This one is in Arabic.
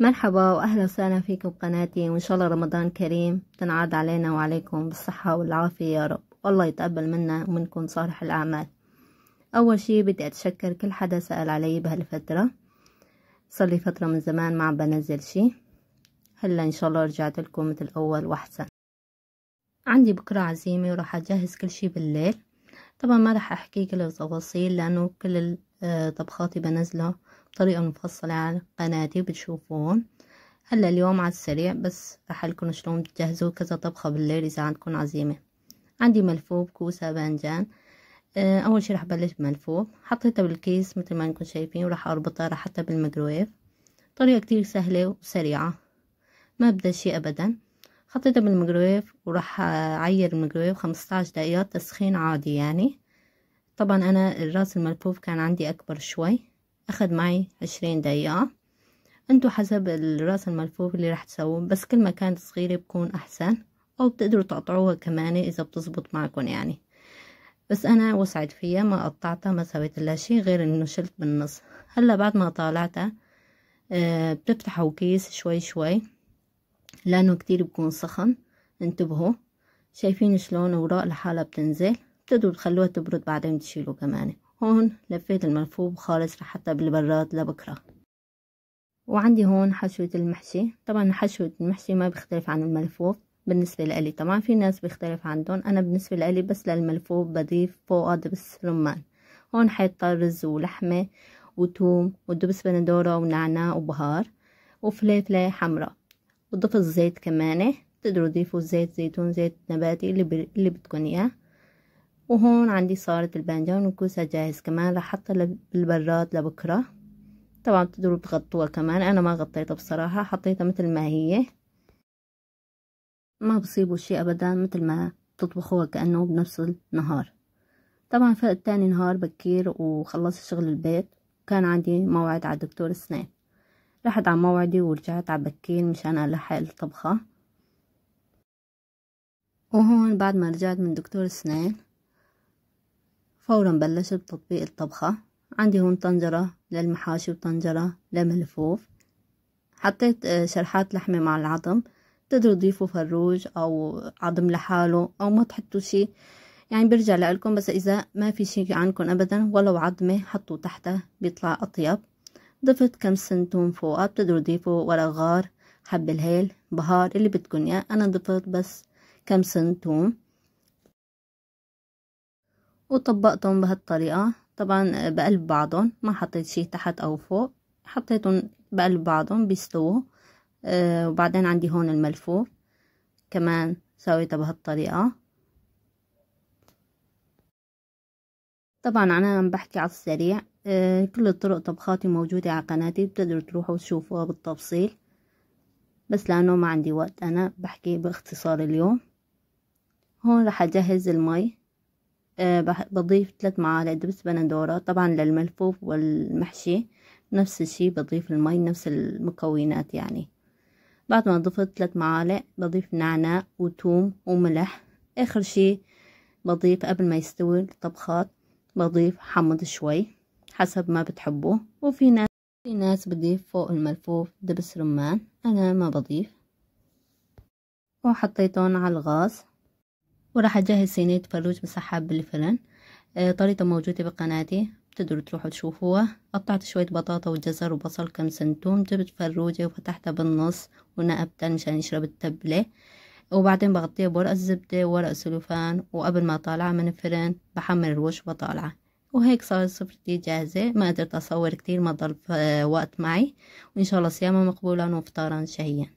مرحبا واهلا وسهلا فيكم بقناتي، وان شاء الله رمضان كريم تنعاد علينا وعليكم بالصحة والعافية يا رب، والله يتقبل منا ومنكم صالح الاعمال. اول شي بدي اتشكر كل حدا سأل علي بهالفترة، صار لي فترة من زمان ما عم بنزل شي. هلا ان شاء الله رجعت لكم مثل اول واحسن. عندي بكرة عزيمة وراح اجهز كل شي بالليل. طبعا ما راح احكي كل التفاصيل لانه كل طبخاتي بنزلها بطريقة مفصلة على قناتي بتشوفون. هلا اليوم على السريع بس رح لكم شلون تجهزوا كذا طبخة بالليل اذا عندكم عزيمة. عندي ملفوف، كوسة، باذنجان. اول شي رح بلش بملفوف، حطيته بالكيس مثل ما انكم شايفين، وراح اربطه رح احطه بالميكروويف. طريقة كتير سهلة وسريعة، ما بدها شي ابدا. حطيته بالميكروويف وراح اعير الميكروويف 15 دقيقة تسخين عادي يعني. طبعا انا الراس الملفوف كان عندي اكبر شوي، اخذ معي 20 دقيقة. انتو حسب الراس الملفوف اللي راح تسووه، بس كل ما كانت صغيرة بكون احسن، او بتقدروا تقطعوها كمان اذا بتزبط معكم يعني. بس انا وسعت فيها، ما قطعتها، ما سويت لها شي غير انه شلت بالنص. هلا بعد ما طالعتها بتفتحوا كيس شوي شوي لانه كتير بكون سخن. انتبهوا، شايفين شلون اوراق لحالها بتنزل؟ بتقدروا تخلوها تبرد بعدين تشيلوا كمان. هون لفيت الملفوف خالص رح احطها بالبراد لبكره. وعندي هون حشوة المحشي. طبعا حشوة المحشي ما بيختلف عن الملفوف بالنسبة لإلي، طبعا في ناس بيختلف عندهم، أنا بالنسبة لإلي بس للملفوف بضيف فوقه دبس رمان. هون حيطة رز ولحمة وتوم ودبس بندورة ونعناع وبهار وفليفلة حمراء، وضفت الزيت كمان. تقدروا تضيفوا زيت زيتون، زيت نباتي، اللي بدكم إياه. وهون عندي صارة الباذنجان والكوسة جاهز كمان، رح احطها بالبراد لبكرة. طبعا بتقدروا تغطوها كمان، انا ما غطيتها بصراحة، حطيتها مثل ما هي. ما بصيبوا شي ابدا، مثل ما تطبخوها كأنه بنفس النهار. طبعا فقت تاني نهار بكير وخلصت شغل البيت، كان عندي موعد على دكتور اسنان. رحت على موعدي ورجعت على بكير مشان الحق الطبخة. وهون بعد ما رجعت من دكتور اسنان فورا بلشت بتطبيق الطبخة. عندي هون طنجرة للمحاشي وطنجرة لملفوف. حطيت شرحات لحمة مع العظم، تقدروا تضيفوا فروج او عظم لحاله او ما تحطوا شي، يعني بيرجع لكم. بس اذا ما في شي عندكم ابدا ولو عظمة حطوا تحتها بيطلع اطيب. ضفت كم سنتون فوقها، بتقدروا تضيفوا ورق غار، حب الهيل، بهار، اللي بدكم اياه. انا ضفت بس كم سنتون وطبقتهم بهالطريقة. طبعا بقلب بعضهم، ما حطيت شي تحت او فوق، حطيتهم بقلب بعضهم بيستووا. وبعدين عندي هون الملفوف كمان سويته بهالطريقة. طبعا انا عم بحكي على السريع. كل الطرق طبخاتي موجودة على قناتي، بتقدروا تروحوا تشوفوها بالتفصيل، بس لانه ما عندي وقت انا بحكي باختصار اليوم. هون رح اجهز المي. بضيف 3 معالق دبس بندورة. طبعا للملفوف والمحشي نفس الشي، بضيف المي نفس المكونات يعني. بعد ما ضفت 3 معالق بضيف نعناع وثوم وملح. اخر شي بضيف قبل ما يستوي الطبخات بضيف حمض شوي حسب ما بتحبوا. وفي ناس بضيف فوق الملفوف دبس رمان، انا ما بضيف. وحطيتهم على الغاز وراح اجهز صينية فروج مسحب بالفرن. طريقة موجودة بقناتي، بتقدروا تروحوا تشوفوها. قطعت شوية بطاطا وجزر وبصل كم سنتوم، جبت فروجة وفتحتها بالنص ونقبتها مشان يشرب التبلة. وبعدين بغطيها بورق الزبدة وورق سلوفان، وقبل ما طالعها من الفرن بحمر الوش وبطالعها. وهيك صارت سفرتي جاهزة. ما قدرت أصور كتير، ما ضل وقت معي. وإن شاء الله صيامة مقبولا وفطارا شهيا.